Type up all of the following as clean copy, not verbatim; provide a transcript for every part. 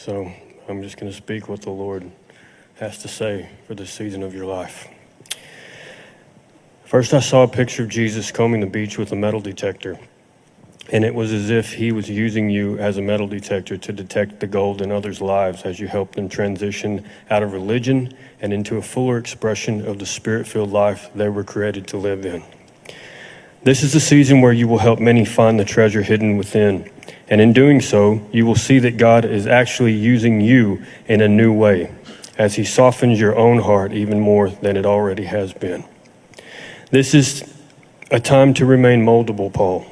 So I'm just going to speak what the Lord has to say for this season of your life. First, I saw a picture of Jesus combing the beach with a metal detector. And it was as if he was using you as a metal detector to detect the gold in others' lives as you help them transition out of religion and into a fuller expression of the spirit-filled life they were created to live in. This is the season where you will help many find the treasure hidden within. And in doing so, you will see that God is actually using you in a new way as he softens your own heart even more than it already has been. This is a time to remain moldable, Paul.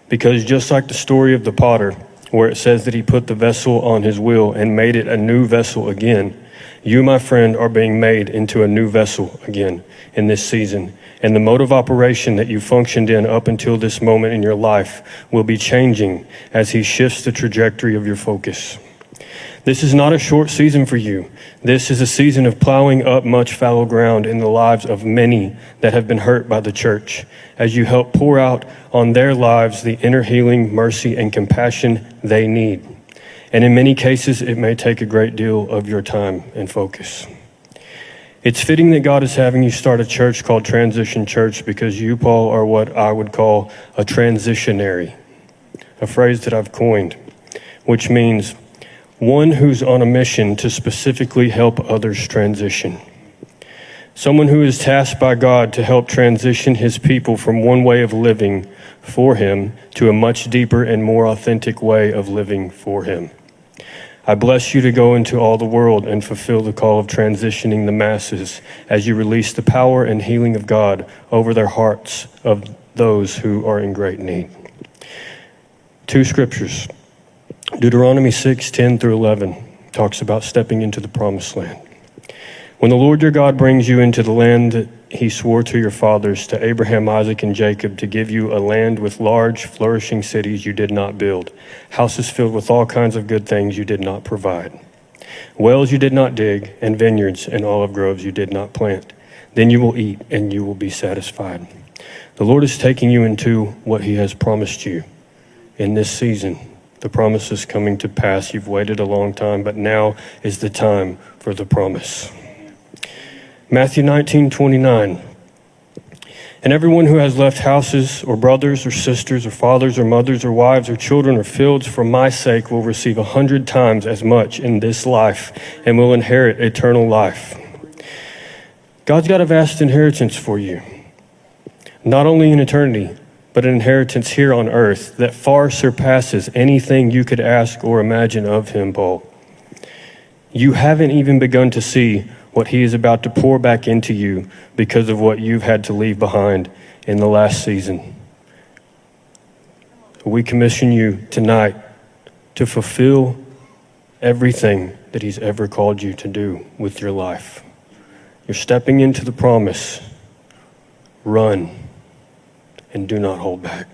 Because just like the story of the potter, where it says that he put the vessel on his wheel and made it a new vessel again, you, my friend, are being made into a new vessel again in this season. And the mode of operation that you functioned in up until this moment in your life will be changing as he shifts the trajectory of your focus. This is not a short season for you. This is a season of plowing up much fallow ground in the lives of many that have been hurt by the church, as you help pour out on their lives the inner healing, mercy, and compassion they need. And in many cases, it may take a great deal of your time and focus. It's fitting that God is having you start a church called Transition Church because you, Paul, are what I would call a transitionary, a phrase that I've coined, which means one who's on a mission to specifically help others transition. Someone who is tasked by God to help transition his people from one way of living for him to a much deeper and more authentic way of living for him. I bless you to go into all the world and fulfill the call of transitioning the masses as you release the power and healing of God over their hearts of those who are in great need. 2 scriptures. Deuteronomy 6:10-11 talks about stepping into the promised land. When the Lord your God brings you into the land he swore to your fathers, to Abraham, Isaac, and Jacob, to give you a land with large, flourishing cities you did not build, houses filled with all kinds of good things you did not provide, wells you did not dig, and vineyards and olive groves you did not plant, then you will eat and you will be satisfied. The Lord is taking you into what he has promised you in this season. The promise is coming to pass. You've waited a long time, but now is the time for the promise. Matthew 19:29. And everyone who has left houses or brothers or sisters or fathers or mothers or wives or children or fields for my sake will receive 100 times as much in this life and will inherit eternal life. God's got a vast inheritance for you, not only in eternity, but an inheritance here on earth that far surpasses anything you could ask or imagine of him, Paul. You haven't even begun to see what he is about to pour back into you because of what you've had to leave behind in the last season. We commission you tonight to fulfill everything that he's ever called you to do with your life. You're stepping into the promise. Run. And do not hold back.